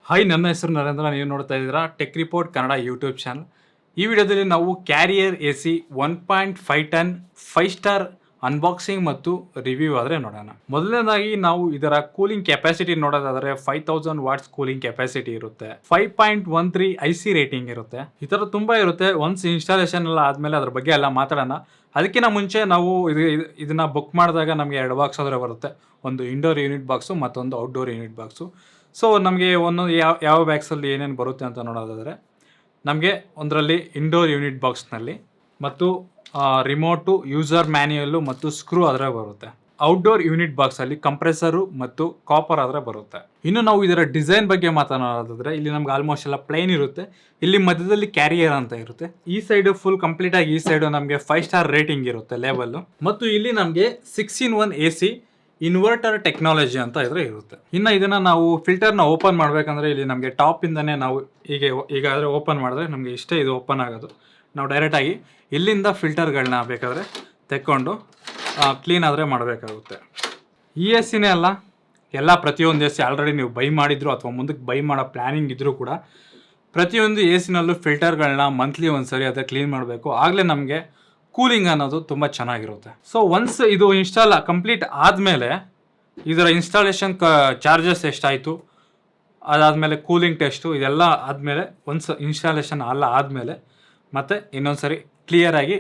Hi, ನನ್ನ ಹೆಸರು ನರೇಂದ್ರ. ನೀವು ನೋಡ್ತಾ ಇದ್ದೀರಾ tech report Kannada YouTube channel. ಈ ವಿಡಿಯೋದಲ್ಲಿ ನಾವು carrier AC 1.5 ton 5 star unboxing ಮತ್ತು ರಿವ್ಯೂ ಆದರೆ ನೋಡೋಣ. ಮೊದಲನೇದಾಗಿ ನಾವು ಇದರ ಕೂಲಿಂಗ್ ಕೆಪಾಸಿಟಿ ನೋಡೋದಾದರೆ 5000 ವಾಟ್ಸ್ ಕೂಲಿಂಗ್ ಕೆಪಾಸಿಟಿ ಇರುತ್ತೆ. 5.13 IC ರೇಟಿಂಗ್ ಇರುತ್ತೆ. ಈ ಥರ ತುಂಬ ಇರುತ್ತೆ. ಒನ್ಸ್ ಇನ್ಸ್ಟಾಲೇಷನ್ ಎಲ್ಲ ಆದಮೇಲೆ ಅದ್ರ ಬಗ್ಗೆ ಎಲ್ಲ ಮಾತಾಡೋಣ. ಅದಕ್ಕಿಂತ ಮುಂಚೆ ನಾವು ಇದನ್ನ ಬುಕ್ ಮಾಡಿದಾಗ ನಮಗೆ 2 ಬಾಕ್ಸ್ ಆದರೆ ಬರುತ್ತೆ. ಒಂದು ಇಂಡೋರ್ ಯೂನಿಟ್ ಬಾಕ್ಸು, ಮತ್ತೊಂದು ಔಟ್ಡೋರ್ ಯೂನಿಟ್ ಬಾಕ್ಸು. ಸೊ ನಮಗೆ ಒಂದೊಂದು ಯಾವ ಬ್ಯಾಗ್ಸಲ್ಲಿ ಏನೇನು ಬರುತ್ತೆ ಅಂತ ನೋಡೋದಾದರೆ, ನಮಗೆ ಒಂದರಲ್ಲಿ ಇಂಡೋರ್ ಯೂನಿಟ್ ಬಾಕ್ಸ್ನಲ್ಲಿ ಮತ್ತು ರಿಮೋಟು, ಯೂಸರ್ ಮ್ಯಾನ್ಯುಯಲ್ಲು ಮತ್ತು ಸ್ಕ್ರೂ ಆದರೆ ಬರುತ್ತೆ. ಔಟ್ಡೋರ್ ಯೂನಿಟ್ ಬಾಕ್ಸಲ್ಲಿ ಕಂಪ್ರೆಸರು ಮತ್ತು ಕಾಪರ್ ಆದರೆ ಬರುತ್ತೆ. ಇನ್ನು ನಾವು ಇದರ ಡಿಸೈನ್ ಬಗ್ಗೆ ಮಾತನಾಡೋದಾದರೆ, ಇಲ್ಲಿ ನಮ್ಗೆ ಆಲ್ಮೋಸ್ಟ್ ಎಲ್ಲ ಪ್ಲೈನ್ ಇರುತ್ತೆ. ಇಲ್ಲಿ ಮಧ್ಯದಲ್ಲಿ ಕ್ಯಾರಿಯರ್ ಅಂತ ಇರುತ್ತೆ. ಈ ಸೈಡು ಫುಲ್ ಕಂಪ್ಲೀಟ್ ಆಗಿ ಈ ಸೈಡು ನಮಗೆ 5 ಸ್ಟಾರ್ ರೇಟಿಂಗ್ ಇರುತ್ತೆ ಲೆವೆಲ್ಲು. ಮತ್ತು ಇಲ್ಲಿ ನಮಗೆ 6-in-1 AC ಇನ್ವರ್ಟರ್ ಟೆಕ್ನಾಲಜಿ ಅಂತ ಇರುತ್ತೆ. ಇನ್ನು ಇದನ್ನ ನಾವು ಫಿಲ್ಟರ್ನ ಓಪನ್ ಮಾಡಬೇಕಂದ್ರೆ ಇಲ್ಲಿ ನಮಗೆ ಟಾಪ್ ಇಂದನೇ ನಾವು ಈಗಾದರೆ ಓಪನ್ ಮಾಡಿದ್ರೆ ನಮಗೆ ಇಷ್ಟೇ ಇದು ಓಪನ್ ಆಗೋದು. ನಾವು ಡೈರೆಕ್ಟಾಗಿ ಇಲ್ಲಿಂದ ಫಿಲ್ಟರ್ಗಳನ್ನ ಬೇಕಾದರೆ ತೆಕ್ಕೊಂಡು ಕ್ಲೀನ್ ಆದರೆ ಮಾಡಬೇಕಾಗುತ್ತೆ. ಈ AC-ನೇ ಅಲ್ಲ, ಎಲ್ಲ ಪ್ರತಿಯೊಂದು AC ಆಲ್ರೆಡಿ ನೀವು ಬೈ ಮಾಡಿದ್ರು ಅಥವಾ ಮುಂದಕ್ಕೆ ಬೈ ಮಾಡೋ ಪ್ಲ್ಯಾನಿಂಗ್ ಇದ್ದರೂ ಕೂಡ ಪ್ರತಿಯೊಂದು AC-ನಲ್ಲೂ ಫಿಲ್ಟರ್ಗಳನ್ನ ಮಂತ್ಲಿ ಒಂದ್ಸರಿ ಅದೇ ಕ್ಲೀನ್ ಮಾಡಬೇಕು. ಆಗಲೇ ನಮಗೆ ಕೂಲಿಂಗ್ ಅನ್ನೋದು ತುಂಬ ಚೆನ್ನಾಗಿರುತ್ತೆ. ಸೊ ಒನ್ಸ್ ಇದು ಕಂಪ್ಲೀಟ್ ಆದಮೇಲೆ ಇದರ ಇನ್ಸ್ಟಾಲೇಷನ್ ಚಾರ್ಜಸ್ ಎಷ್ಟಾಯಿತು, ಅದಾದಮೇಲೆ ಕೂಲಿಂಗ್ ಟೆಸ್ಟು, ಇದೆಲ್ಲ ಆದಮೇಲೆ ಒನ್ಸ್ ಇನ್ಸ್ಟಾಲೇಷನ್ ಎಲ್ಲ ಆದಮೇಲೆ ಮತ್ತೆ ಇನ್ನೊಂದು ಸರಿ ಕ್ಲಿಯರಾಗಿ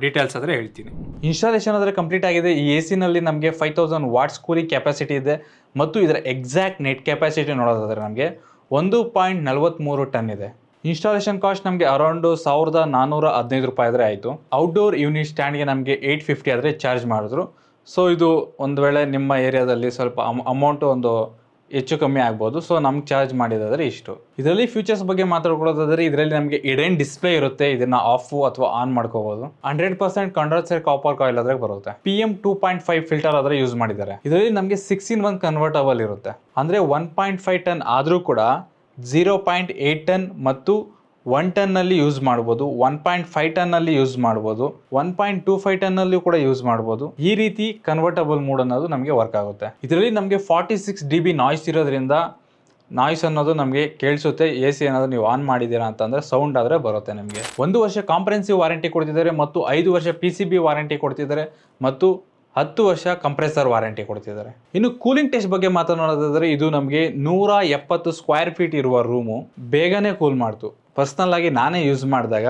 ಡೀಟೇಲ್ಸ್ ಆದರೆ ಹೇಳ್ತೀನಿ. ಇನ್ಸ್ಟಾಲೇಷನ್ ಆದರೆ ಕಂಪ್ಲೀಟ್ ಆಗಿದೆ. ಈ AC-ನಲ್ಲಿ ನಮಗೆ 5000 ವಾಟ್ಸ್ ಕೂಲಿಂಗ್ ಕೆಪಾಸಿಟಿ ಇದೆ. ಮತ್ತು ಇದರ ಎಕ್ಸಾಕ್ಟ್ ನೆಟ್ ಕೆಪಾಸಿಟಿ ನೋಡೋದಾದರೆ ನಮಗೆ 1.43 ಟನ್ ಇದೆ. ಇನ್ಸ್ಟಾಲೇಷನ್ ಕಾಸ್ಟ್ ನಮಗೆ ಅರೌಂಡ್ 1415 ರೂಪಾಯಿ ಆದರೆ ಆಯಿತು. ಔಟ್ಡೋರ್ ಯೂನಿಟ್ ಸ್ಟ್ಯಾಂಡ್ಗೆ ನಮಗೆ 850 ಆದರೆ ಚಾರ್ಜ್ ಮಾಡಿದ್ರು. ಸೊ ಇದು ಒಂದು ವೇಳೆ ನಿಮ್ಮ ಏರಿಯಾದಲ್ಲಿ ಸ್ವಲ್ಪ ಅಮೌಂಟು ಒಂದು ಹೆಚ್ಚು ಕಮ್ಮಿ ಆಗ್ಬೋದು. ಸೊ ನಮ್ಗೆ ಚಾರ್ಜ್ ಮಾಡಿದಾದರೆ ಇಷ್ಟು. ಇದರಲ್ಲಿ ಫ್ಯೂಚರ್ಸ್ ಬಗ್ಗೆ ಮಾತಾಡ್ಕೊಳ್ಳೋದಾದರೆ, ಇದರಲ್ಲಿ ನಮಗೆ ಇಡೇನ್ ಡಿಸ್ಪ್ಲೇ ಇರುತ್ತೆ. ಇದನ್ನು ಆಫು ಅಥವಾ ಆನ್ ಮಾಡ್ಕೋಬೋದು. 100% ಕಂಡೆನ್ಸರ್ ಕಾಪರ್ ಕಾಯಿಲ್ ಆದರೆ ಬರುತ್ತೆ. PM 2.5 ಫಿಲ್ಟರ್ ಆದರೆ ಯೂಸ್ ಮಾಡಿದ್ದಾರೆ. ಇದರಲ್ಲಿ ನಮಗೆ 6-in-1 ಕನ್ವರ್ಟಬಲ್ ಇರುತ್ತೆ. ಅಂದರೆ 1.5 ಟನ್ ಆದರೂ ಕೂಡ 0.8 ಟನ್ ಮತ್ತು 1 ಟನ್ನಲ್ಲಿ ಯೂಸ್ ಮಾಡ್ಬೋದು, 1.5 ಟನ್ನಲ್ಲಿ ಯೂಸ್ ಮಾಡ್ಬೋದು, 1.25 ಟನ್ನಲ್ಲಿ ಕೂಡ ಯೂಸ್ ಮಾಡ್ಬೋದು. ಈ ರೀತಿ ಕನ್ವರ್ಟಬಲ್ ಮೋಡ್ ಅನ್ನೋದು ನಮಗೆ ವರ್ಕ್ ಆಗುತ್ತೆ. ಇದರಲ್ಲಿ ನಮಗೆ 46 dB ನಾಯ್ಸ್ ಇರೋದ್ರಿಂದ ನಾಯ್ಸ್ ಅನ್ನೋದು ನಮಗೆ ಕೇಳಿಸುತ್ತೆ. AC ಏನಾದರೂ ನೀವು ಆನ್ ಮಾಡಿದ್ದೀರಾ ಅಂತಂದರೆ ಸೌಂಡ್ ಆದರೆ ಬರುತ್ತೆ. ನಮಗೆ 1 ವರ್ಷ ಕಾಂಪ್ರೆನ್ಸಿವ್ ವಾರಂಟಿ ಕೊಡ್ತಿದ್ದಾರೆ ಮತ್ತು 5 ವರ್ಷ PCB ವಾರಂಟಿ ಕೊಡ್ತಿದ್ದಾರೆ ಮತ್ತು 10 ವರ್ಷ ಕಂಪ್ರೆಸರ್ ವಾರಂಟಿ ಕೊಡ್ತಿದ್ದಾರೆ. ಇನ್ನು ಕೂಲಿಂಗ್ ಟೆಸ್ಟ್ ಬಗ್ಗೆ ಮಾತನಾಡೋದಾದರೆ, ಇದು ನಮಗೆ 170 ಸ್ಕ್ವೇರ್ ಫೀಟ್ ಇರುವ ರೂಮು ಬೇಗನೆ ಕೂಲ್ ಮಾಡ್ತು. ಪರ್ಸ್ನಲ್ ಆಗಿ ನಾನೇ ಯೂಸ್ ಮಾಡಿದಾಗ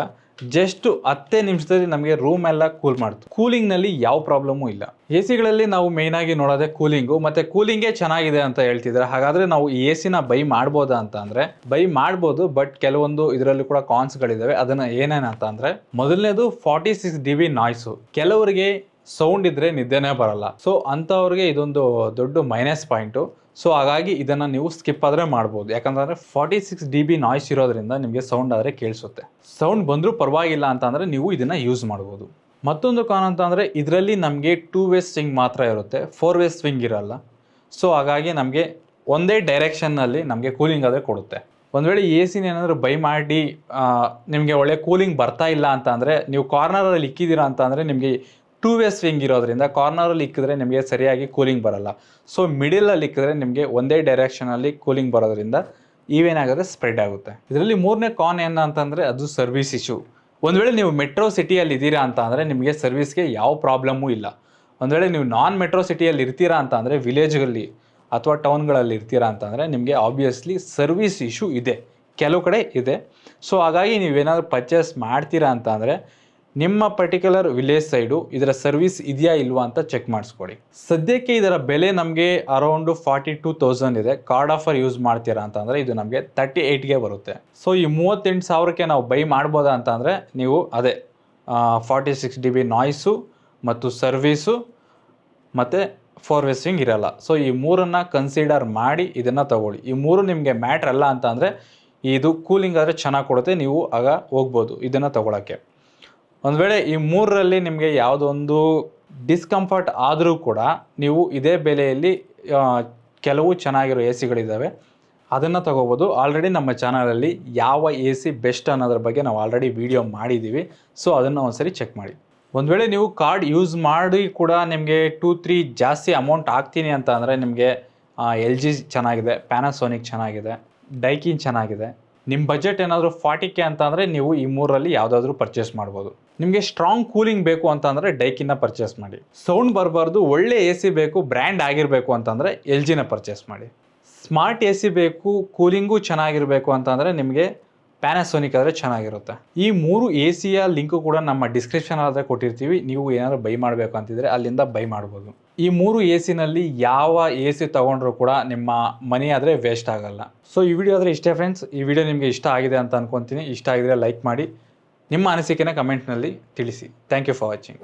ಜಸ್ಟ್ 10 ನಿಮಿಷದಲ್ಲಿ ನಮಗೆ ರೂಮ್ ಎಲ್ಲ ಕೂಲ್ ಮಾಡ್ತು. ಕೂಲಿಂಗ್ನಲ್ಲಿ ಯಾವ ಪ್ರಾಬ್ಲಮ್ಮು ಇಲ್ಲ. AC-ಗಳಲ್ಲಿ ನಾವು ಮೇಯ್ನಾಗಿ ನೋಡೋದೇ ಕೂಲಿಂಗು, ಮತ್ತು ಕೂಲಿಂಗೇ ಚೆನ್ನಾಗಿದೆ ಅಂತ ಹೇಳ್ತಿದ್ದಾರೆ. ಹಾಗಾದರೆ ನಾವು ಈ AC-ನ ಬೈ ಮಾಡ್ಬೋದಾ ಅಂತ ಅಂದರೆ ಬೈ ಮಾಡ್ಬೋದು. ಬಟ್ ಕೆಲವೊಂದು ಇದರಲ್ಲಿ ಕೂಡ ಕಾನ್ಸ್ಗಳಿದ್ದಾವೆ. ಅದನ್ನು ಏನೇನಂತ ಅಂದರೆ, ಮೊದಲನೇದು 46 dB ನಾಯ್ಸು. ಕೆಲವರಿಗೆ ಸೌಂಡ್ ಇದ್ರೆ ನಿದ್ದೆನೇ ಬರಲ್ಲ. ಸೊ ಅಂಥವ್ರಿಗೆ ಇದೊಂದು ದೊಡ್ಡ ಮೈನಸ್ ಪಾಯಿಂಟು. ಸೊ ಹಾಗಾಗಿ ಇದನ್ನು ನೀವು ಸ್ಕಿಪ್ ಆದರೆ ಮಾಡ್ಬೋದು. ಯಾಕಂತಂದರೆ 46 dB ನಾಯ್ಸ್ ಇರೋದ್ರಿಂದ ನಿಮಗೆ ಸೌಂಡ್ ಆದರೆ ಕೇಳಿಸುತ್ತೆ. ಸೌಂಡ್ ಬಂದರೂ ಪರವಾಗಿಲ್ಲ ಅಂತಂದರೆ ನೀವು ಇದನ್ನು ಯೂಸ್ ಮಾಡ್ಬೋದು. ಮತ್ತೊಂದು ಕಾರಣ ಅಂತ ಅಂದರೆ, ಇದರಲ್ಲಿ ನಮಗೆ 2 ವೇ ಸ್ವಿಂಗ್ ಮಾತ್ರ ಇರುತ್ತೆ, 4 ವೇ ಸ್ವಿಂಗ್ ಇರಲ್ಲ. ಸೊ ಹಾಗಾಗಿ ನಮಗೆ ಒಂದೇ ಡೈರೆಕ್ಷನ್ನಲ್ಲಿ ನಮಗೆ ಕೂಲಿಂಗ್ ಆದರೆ ಕೊಡುತ್ತೆ. ಒಂದು ವೇಳೆ AC-ನ ಏನಾದರೂ ಬೈ ಮಾಡಿ ನಿಮಗೆ ಒಳ್ಳೆ ಕೂಲಿಂಗ್ ಬರ್ತಾ ಇಲ್ಲ ಅಂತ ಅಂದರೆ, ನೀವು ಕಾರ್ನರಲ್ಲಿ ಇಕ್ಕಿದ್ದೀರಾ ಅಂತ ಅಂದರೆ ನಿಮಗೆ 2 ವೇ ಸ್ವಿಂಗ್ ಇರೋದ್ರಿಂದ ಕಾರ್ನರಲ್ಲಿ ಇಕ್ಕಿದ್ರೆ ನಿಮಗೆ ಸರಿಯಾಗಿ ಕೂಲಿಂಗ್ ಬರಲ್ಲ. ಸೊ ಮಿಡಲಲ್ಲಿ ಇಕ್ಕಿದ್ರೆ ನಿಮಗೆ ಒಂದೇ ಡೈರೆಕ್ಷನಲ್ಲಿ ಕೂಲಿಂಗ್ ಬರೋದ್ರಿಂದ ಇವೇನಾಗುತ್ತೆ, ಸ್ಪ್ರೆಡ್ ಆಗುತ್ತೆ. ಇದರಲ್ಲಿ 3ನೇ ಕಾನ್ ಏನಂತಂದರೆ, ಅದು ಸರ್ವಿಸ್ ಇಶ್ಯೂ. ಒಂದು ವೇಳೆ ನೀವು ಮೆಟ್ರೋ ಸಿಟಿಯಲ್ಲಿ ಇದ್ದೀರಾ ಅಂತ ಅಂದರೆ ನಿಮಗೆ ಸರ್ವಿಸ್ಗೆ ಯಾವ ಪ್ರಾಬ್ಲಮ್ಮೂ ಇಲ್ಲ. ಒಂದು ವೇಳೆ ನೀವು ನಾನ್ ಮೆಟ್ರೋ ಸಿಟಿಯಲ್ಲಿ ಇರ್ತೀರಾ ಅಂತ ಅಂದರೆ, ವಿಲೇಜ್ಗಳಲ್ಲಿ ಅಥವಾ ಟೌನ್ಗಳಲ್ಲಿ ಇರ್ತೀರಾ ಅಂತಂದರೆ ನಿಮಗೆ ಆಬ್ವಿಯಸ್ಲಿ ಸರ್ವಿಸ್ ಇಶ್ಯೂ ಇದೆ, ಕೆಲವು ಕಡೆ ಇದೆ. ಸೊ ಹಾಗಾಗಿ ನೀವೇನಾದರೂ ಪರ್ಚೇಸ್ ಮಾಡ್ತೀರಾ ಅಂತ ಅಂದರೆ ನಿಮ್ಮ ಪರ್ಟಿಕ್ಯುಲರ್ ವಿಲೇಜ್ ಸೈಡು ಇದರ ಸರ್ವಿಸ್ ಇದೆಯಾ ಇಲ್ವಾ ಅಂತ ಚೆಕ್ ಮಾಡಿಸ್ಕೊಡಿ. ಸದ್ಯಕ್ಕೆ ಇದರ ಬೆಲೆ ನಮಗೆ ಅರೌಂಡು 42,000 ಇದೆ. ಕಾರ್ಡ್ ಆಫರ್ ಯೂಸ್ ಮಾಡ್ತೀರಾ ಅಂತಂದರೆ ಇದು ನಮಗೆ 38ಗೆ ಬರುತ್ತೆ. ಸೊ ಈ 38,000ಕ್ಕೆ ನಾವು ಬೈ ಮಾಡ್ಬೋದಾ ಅಂತ ಅಂದರೆ, ನೀವು ಅದೇ 46 dB ನಾಯ್ಸು ಮತ್ತು ಸರ್ವೀಸು ಮತ್ತು 4 ವೇ ಸ್ವಿಂಗ್ ಇರಲ್ಲ. ಸೊ ಈ 3ನ್ನು ಕನ್ಸಿಡರ್ ಮಾಡಿ ಇದನ್ನು ತಗೊಳ್ಳಿ. ಈ 3 ನಿಮಗೆ ಮ್ಯಾಟ್ರ್ ಅಲ್ಲ ಅಂತ ಅಂದರೆ, ಇದು ಕೂಲಿಂಗ್ ಆದರೆ ಚೆನ್ನಾಗಿ ಕೊಡುತ್ತೆ, ನೀವು ಆಗ ಹೋಗ್ಬೋದು ಇದನ್ನು ತಗೊಳ್ಳೋಕ್ಕೆ. ಒಂದು ವೇಳೆ ಈ 3ರಲ್ಲಿ ನಿಮಗೆ ಯಾವುದೊಂದು ಡಿಸ್ಕಂಫರ್ಟ್ ಆದರೂ ಕೂಡ ನೀವು ಇದೇ ಬೆಲೆಯಲ್ಲಿ ಕೆಲವು ಚೆನ್ನಾಗಿರೋ AC-ಗಳಿದ್ದಾವೆ, ಅದನ್ನು ತಗೋಬೋದು. ಆಲ್ರೆಡಿ ನಮ್ಮ ಚಾನಲಲ್ಲಿ ಯಾವ AC ಬೆಸ್ಟ್ ಅನ್ನೋದ್ರ ಬಗ್ಗೆ ನಾವು ಆಲ್ರೆಡಿ ವಿಡಿಯೋ ಮಾಡಿದ್ದೀವಿ. ಸೊ ಅದನ್ನು ಒಂದ್ಸರಿ ಚೆಕ್ ಮಾಡಿ. ಒಂದು ವೇಳೆ ನೀವು ಕಾರ್ಡ್ ಯೂಸ್ ಮಾಡಿ ಕೂಡ ನಿಮಗೆ 2-3 ಜಾಸ್ತಿ ಅಮೌಂಟ್ ಹಾಕ್ತೀನಿ ಅಂತ ಅಂದರೆ, ನಿಮಗೆ LG ಚೆನ್ನಾಗಿದೆ, ಪ್ಯಾನಾಸೋನಿಕ್ ಚೆನ್ನಾಗಿದೆ, ಡೈಕಿನ್ ಚೆನ್ನಾಗಿದೆ. ನಿಮ್ಮ ಬಜೆಟ್ ಏನಾದರೂ 40K ಅಂತ ಅಂದರೆ ನೀವು ಈ ಮೂರಲ್ಲಿ ಯಾವುದಾದ್ರೂ ಪರ್ಚೇಸ್ ಮಾಡ್ಬೋದು. ನಿಮಗೆ ಸ್ಟ್ರಾಂಗ್ ಕೂಲಿಂಗ್ ಬೇಕು ಅಂತಂದರೆ ಡೈಕಿನ್ನ ಪರ್ಚೇಸ್ ಮಾಡಿ. ಸೌಂಡ್ ಬರಬಾರ್ದು, ಒಳ್ಳೆ AC ಬೇಕು, ಬ್ರ್ಯಾಂಡ್ ಆಗಿರಬೇಕು ಅಂತಂದರೆ LGನ ಪರ್ಚೇಸ್ ಮಾಡಿ. ಸ್ಮಾರ್ಟ್ AC ಬೇಕು, ಕೂಲಿಂಗು ಚೆನ್ನಾಗಿರಬೇಕು ಅಂತಂದರೆ ನಿಮಗೆ ಪ್ಯಾನಾಸೋನಿಕ್ ಆದರೆ ಚೆನ್ನಾಗಿರುತ್ತೆ. ಈ 3 ACಯ ಲಿಂಕು ಕೂಡ ನಮ್ಮ ಡಿಸ್ಕ್ರಿಪ್ಷನ್ ಆದರೆ ಕೊಟ್ಟಿರ್ತೀವಿ. ನೀವು ಏನಾದರೂ ಬೈ ಮಾಡಬೇಕು ಅಂತಿದ್ರೆ ಅಲ್ಲಿಂದ ಬೈ ಮಾಡ್ಬೋದು. ಈ 3 ACನಲ್ಲಿ ಯಾವ AC ತೊಗೊಂಡ್ರೂ ಕೂಡ ನಿಮ್ಮ ಮನಿ ಆದರೆ ವೇಸ್ಟ್ ಆಗಲ್ಲ. ಸೊ ಈ ವಿಡಿಯೋ ಆದರೆ ಇಷ್ಟೇ ಫ್ರೆಂಡ್ಸ್. ಈ ವಿಡಿಯೋ ನಿಮಗೆ ಇಷ್ಟ ಆಗಿದೆ ಅಂತ ಅನ್ಕೊತೀನಿ. ಇಷ್ಟ ಆಗಿದ್ರೆ ಲೈಕ್ ಮಾಡಿ, ನಿಮ್ಮ ಅನಿಸಿಕೆನ ಕಮೆಂಟ್ನಲ್ಲಿ ತಿಳಿಸಿ. Thank you for watching.